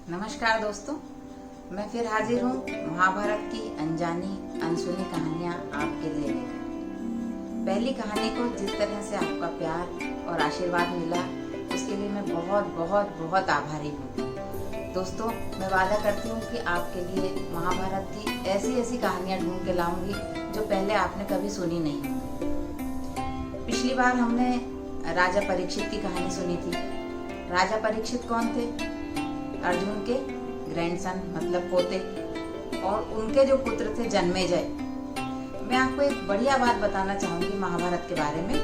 नमस्कार दोस्तों, मैं फिर हाजिर हूँ महाभारत की अनजानी अनसुनी कहानियाँ आपके लिए लेकर। पहली कहानी को जिस तरह से आपका प्यार और आशीर्वाद मिला उसके लिए मैं बहुत बहुत बहुत आभारी हूँ। दोस्तों, मैं वादा करती हूँ कि आपके लिए महाभारत की ऐसी ऐसी कहानियाँ ढूंढ के लाऊंगी जो पहले आपने कभी सुनी नहीं होंगी। पिछली बार हमने राजा परीक्षित की कहानी सुनी थी। राजा परीक्षित कौन थे? अर्जुन के ग्रैंडसन मतलब पोते, और उनके जो पुत्र थे जन्मेजय। मैं आपको एक बढ़िया बात बताना चाहूंगी महाभारत के बारे में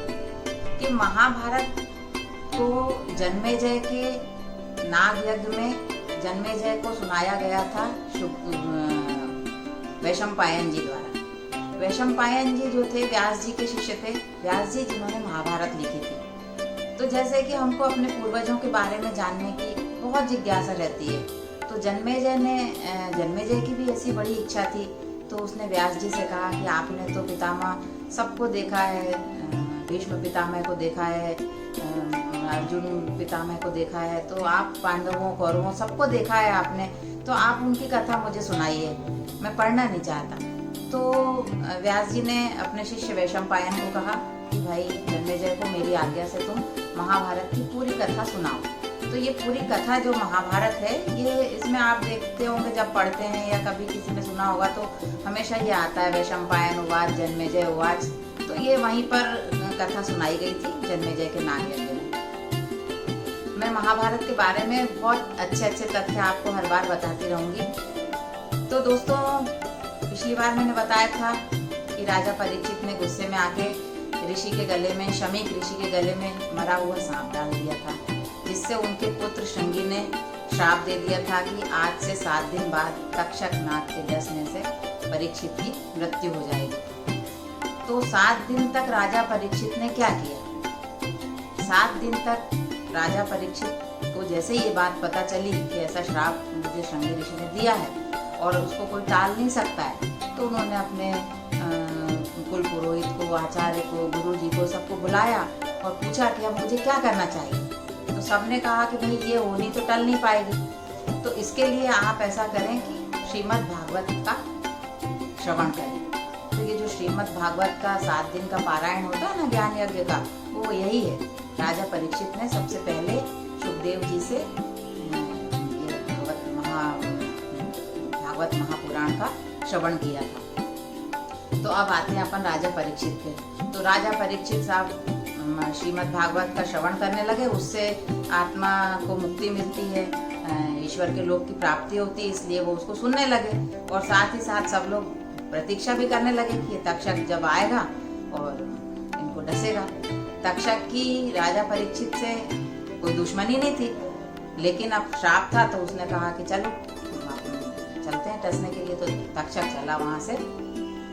कि महाभारत को जन्मेजय के नाग यज्ञ में जन्मेजय को सुनाया गया था वैशंपायन जी द्वारा। वैशंपायन जी जो थे व्यास जी के शिष्य थे, व्यास जी जिन्होंने महाभारत लिखी थी। तो जैसे कि हमको अपने पूर्वजों के बारे में जानने की बहुत जिज्ञासा रहती है, तो जन्मेजय की भी ऐसी बड़ी इच्छा थी। तो उसने व्यास जी से कहा कि आपने तो पितामह सबको देखा है, भीष्म पितामह को देखा है, अर्जुन पितामह को देखा है, तो आप पांडवों कौरवों सबको देखा है आपने, तो आप उनकी कथा मुझे सुनाइए, मैं पढ़ना नहीं चाहता। तो व्यास जी ने अपने शिष्य वैशंपायन को कहा कि भाई जन्मेजय को मेरी आज्ञा से तुम महाभारत की पूरी कथा सुनाओ। तो ये पूरी कथा जो महाभारत है, ये इसमें आप देखते होंगे जब पढ़ते हैं या कभी किसी ने सुना होगा तो हमेशा ये आता है वैशंपायन उवाच जन्मेजय उवाच। तो ये वहीं पर कथा सुनाई गई थी जन्मेजय के नाग यज्ञ में। मैं महाभारत के बारे में बहुत अच्छे अच्छे तथ्य आपको हर बार बताती रहूंगी। तो दोस्तों, पिछली बार मैंने बताया था कि राजा परीक्षित ने गुस्से में आके ऋषि के गले में, शमीक ऋषि के गले में मरा हुआ सांप डाल दिया था, जिससे उनके पुत्र शंगी ने श्राप दे दिया था कि आज से 7 दिन बाद तक्षक नाग के डसने से परीक्षित की मृत्यु हो जाएगी। तो 7 दिन तक राजा परीक्षित ने क्या किया? 7 दिन तक राजा परीक्षित को जैसे ये बात पता चली कि ऐसा श्राप मुझे शंगी ऋषि ने दिया है और उसको कोई टाल नहीं सकता है, तो उन्होंने अपने कुल पुरोहित को, आचार्य को, गुरु जी को, सबको बुलाया और पूछा कि अब मुझे क्या करना चाहिए। तो सबने कहा कि भाई ये होनी तो टल नहीं पाएगी, तो इसके लिए आप ऐसा करें कि श्रीमद् भागवत का श्रवण करें। तो ये जो श्रीमद् भागवत का 7 दिन का पारायण होता है ना ज्ञान यज्ञ का, वो यही है। राजा परीक्षित ने सबसे पहले सुखदेव जी से भागवत महापुराण का श्रवण किया था। तो अब आते हैं अपन राजा परीक्षित के। तो राजा परीक्षित साहब श्रीमद् भागवत का श्रवण करने लगे। उससे आत्मा को मुक्ति मिलती है, ईश्वर के लोक की प्राप्ति होती है, इसलिए वो उसको सुनने लगे। और साथ ही साथ सब लोग प्रतीक्षा भी करने लगे कि ये तक्षक जब आएगा और इनको डसेगा। तक्षक की राजा परीक्षित से कोई दुश्मनी नहीं थी, लेकिन अब श्राप था, तो उसने कहा कि चलो चलते हैं डसने के लिए। तो तक्षक चला वहां से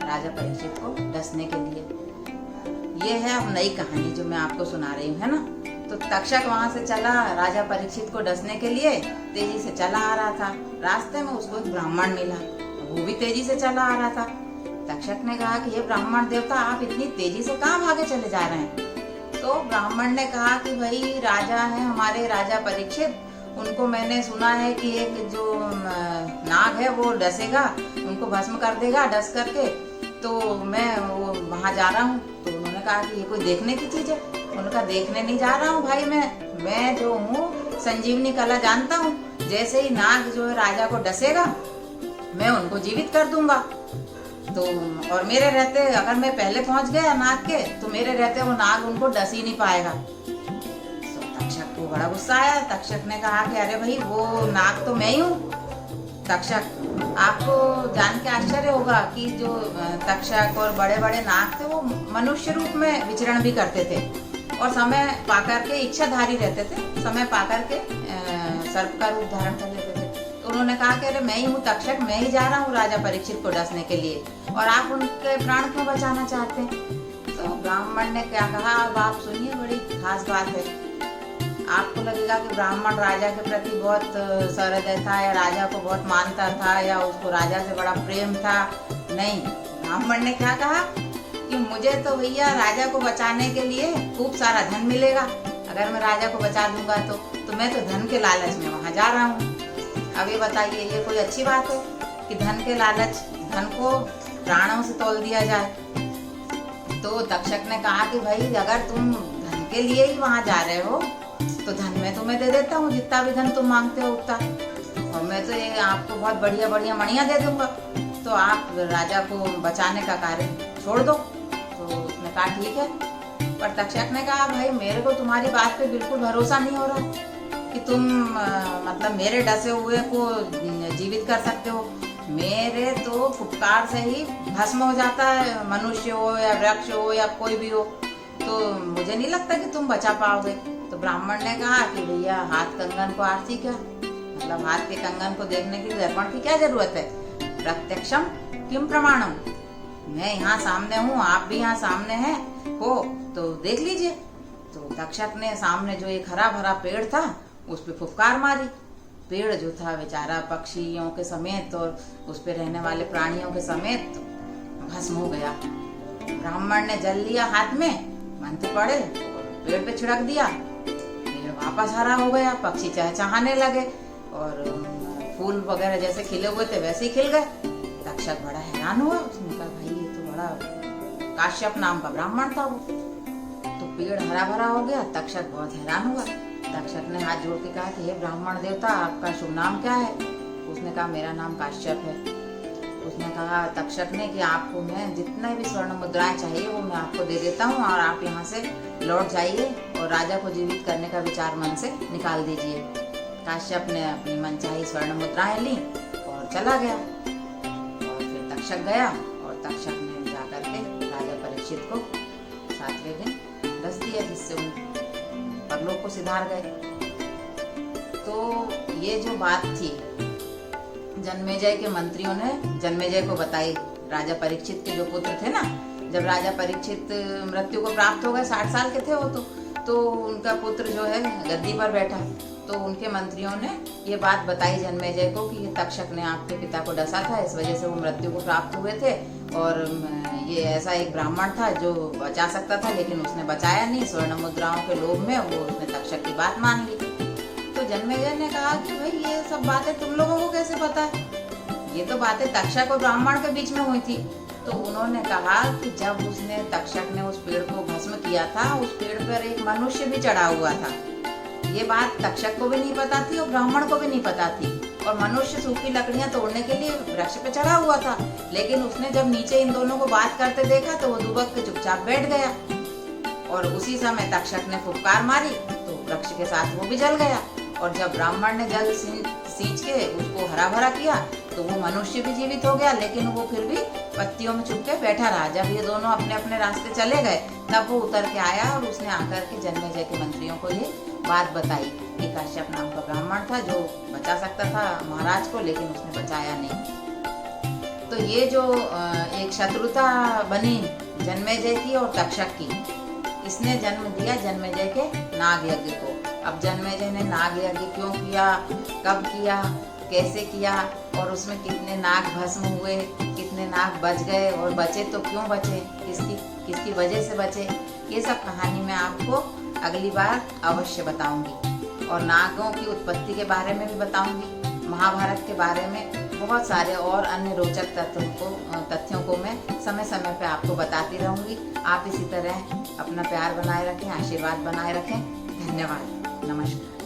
राजा परीक्षित को डसने के लिए। ये है अब नई कहानी जो मैं आपको सुना रही हूँ, है ना। तो तक्षक वहां से चला राजा परीक्षित को डसने के लिए, तेजी से चला आ रहा था। रास्ते में उसको एक ब्राह्मण मिला, वो भी तेजी से चला आ रहा था। तक्षक ने कहा कि ये ब्राह्मण देवता, आप इतनी तेजी से कहाँ भागे चले जा रहे हैं? तो ब्राह्मण ने कहा कि भाई राजा है हमारे, राजा परीक्षित, उनको मैंने सुना है कि एक जो नाग है वो डसेगा, उनको भस्म कर देगा डस करके, तो मैं वो वहां जा रहा हूँ। तो उन्होंने कहा कि ये कोई देखने की चीज है? उन्होंने कहा देखने नहीं जा रहा हूँ भाई, मैं जो हूँ संजीवनी कला जानता हूँ। जैसे ही नाग जो है राजा को डसेगा, मैं उनको जीवित कर दूंगा। तो और मेरे रहते, अगर मैं पहले पहुंच गया नाग के, तो मेरे रहते वो नाग उनको डस ही नहीं पाएगा। तो तक्षक को बड़ा गुस्सा आया। तक्षक ने कहा कि अरे भाई वो नाग तो मैं ही हूँ। तक्षक, आपको जान के आश्चर्य होगा कि जो तक्षक और बड़े बड़े नाग थे वो मनुष्य रूप में विचरण भी करते थे और समय पाकर के इच्छाधारी रहते थे, समय पाकर के सर्प का रूप धारण कर लेते थे। तो उन्होंने कहा कि अरे मैं ही हूँ तक्षक, मैं ही जा रहा हूँ राजा परीक्षित को डसने के लिए, और आप उनके प्राण क्यों बचाना चाहते हैं? तो ब्राह्मण ने क्या कहा, अब आप सुनिए, बड़ी खास बात है। आपको लगेगा कि ब्राह्मण राजा के प्रति बहुत सहृदय था या राजा को बहुत मानता था या उसको राजा से बड़ा प्रेम था। नहीं, ब्राह्मण ने क्या कहा कि मुझे तो भैया राजा को बचाने के लिए खूब सारा धन मिलेगा, अगर मैं राजा को बचा दूंगा तो मैं तो धन के लालच में वहां जा रहा हूँ। अब ये बताइए, ये कोई अच्छी बात है कि धन के लालच, धन को प्राणों से तौल दिया जाए? तो तक्षक ने कहा कि भाई अगर तुम धन के लिए ही वहां जा रहे हो तो धन मैं तुम्हें दे देता हूँ, जितना भी धन तुम मांगते हो उतना, और मैं तो ये आपको बहुत बढ़िया बढ़िया मणियाँ दे दूंगा, तो आप राजा को बचाने का कार्य छोड़ दो। तो उसने कहा ठीक है। पर तक्षक ने कहा भाई मेरे को तुम्हारी बात पे बिल्कुल भरोसा नहीं हो रहा कि तुम मतलब मेरे डसे हुए को जीवित कर सकते हो। मेरे तो फुफकार से ही भस्म हो जाता है, मनुष्य हो या वृक्ष हो या कोई भी हो, तो मुझे नहीं लगता कि तुम बचा पाओगे। तो ब्राह्मण ने कहा कि भैया हाथ कंगन को आरती क्या, मतलब हाथ के कंगन को देखने के लिए दर्पण की क्या जरूरत है? प्रत्यक्षम किम प्रमाणम, मैं यहाँ सामने हूँ, आप भी यहाँ सामने हैं हो तो देख लीजिए। तो तक्षक ने सामने जो एक हरा भरा पेड़ था उस पे फुफकार मारी। पेड़ जो था बेचारा पक्षियों के समेत और उस पे रहने वाले प्राणियों के समेत भस्म हो गया। ब्राह्मण ने जल लिया हाथ में, मंत्र पढ़े, पेड़ पे छिड़क दिया, पेड़ वापस हरा हो गया, पक्षी चहचहाने लगे और फूल वगैरह जैसे खिले हुए थे वैसे ही खिल गए। तक्षक बड़ा हैरान हुआ, उसने कहा भाई ये तो बड़ा, काश्यप नाम का ब्राह्मण था वो, तो पेड़ हरा भरा हो गया। तक्षक बहुत हैरान हुआ। तक्षक ने हाथ जोड़ के कहा कि हे ब्राह्मण देवता, आपका शुभ नाम क्या है? उसने कहा मेरा नाम काश्यप है। उसने कहा तक्षक ने कि आपको मैं जितने भी स्वर्ण मुद्राएं चाहिए वो मैं आपको दे देता हूँ, और आप यहाँ से लौट जाइए और राजा को जीवित करने का विचार मन से निकाल दीजिए। काश्यप ने अपनी मनचाही स्वर्ण मुद्राएं ली और चला गया। और फिर तक्षक गया और तक्षक ने जाकर के राजा परीक्षित को 7वें दिन डस दिया, जिससे उन परलोक को सिधार गए। तो ये जो बात थी जन्मेजय के मंत्रियों ने जन्मेजय को बताई। राजा परीक्षित के जो पुत्र थे ना, जब राजा परीक्षित मृत्यु को प्राप्त हो गए, 60 साल के थे वो, तो उनका पुत्र जो है गद्दी पर बैठा, तो उनके मंत्रियों ने ये बात बताई जन्मेजय को कि ये तक्षक ने आपके पिता को डसा था, इस वजह से वो मृत्यु को प्राप्त हुए थे, और ये ऐसा एक ब्राह्मण था जो बचा सकता था लेकिन उसने बचाया नहीं, स्वर्ण मुद्राओं के लोभ में वो उसने तक्षक की बात मान ली। तो जन्मेजय ने कहा कि भाई ये सब बातें तुम लोगों को कैसे पता है? ये तो बातें तक्षक और ब्राह्मण के बीच में हुई थी। तो उन्होंने कहा कि जब उसने तक्षक ने उस पेड़ को भस्म किया था, उस पेड़ पर एक मनुष्य भी चढ़ा हुआ था। ये बात तक्षक को भी नहीं पता थी और ब्राह्मण को भी नहीं पता थी। और मनुष्य सूखी लकड़ियां तोड़ने के लिए वृक्ष पे चढ़ा हुआ था, लेकिन उसने जब नीचे इन दोनों को बात करते देखा तो वो दुबक के चुपचाप बैठ गया। और उसी समय तक्षक ने फुफकार मारी तो वृक्ष के साथ वो भी जल गया। और जब ब्राह्मण ने जल सींच के उसको हरा भरा किया तो वो मनुष्य भी जीवित हो गया, लेकिन वो फिर भी पत्तियों में छुप के बैठा रहा। जब ये दोनों अपने अपने रास्ते चले गए तब वो उतर के आया और उसने आकर के जन्मेजय के मंत्रियों को ये बात बताई कि काश्यप नाम का ब्राह्मण था जो बचा सकता था महाराज को, लेकिन उसने बचाया नहीं। तो ये जो एक शत्रुता बनी जन्मेजय की और तक्षक की, इसने जन्म दिया जन्मेजय के नाग यज्ञ को। अब जन्मेजय ने नाग यज्ञ क्यों किया, कब किया, कैसे किया, और उसमें कितने नाग भस्म हुए, कितने नाग बच गए, और बचे तो क्यों बचे, किसकी वजह से बचे, ये सब कहानी मैं आपको अगली बार अवश्य बताऊंगी। और नागों की उत्पत्ति के बारे में भी बताऊंगी, महाभारत के बारे में बहुत सारे और अन्य रोचक तथ्यों को मैं समय समय पे आपको बताती रहूंगी। आप इसी तरह अपना प्यार बनाए रखें, आशीर्वाद बनाए रखें। धन्यवाद, नमस्कार।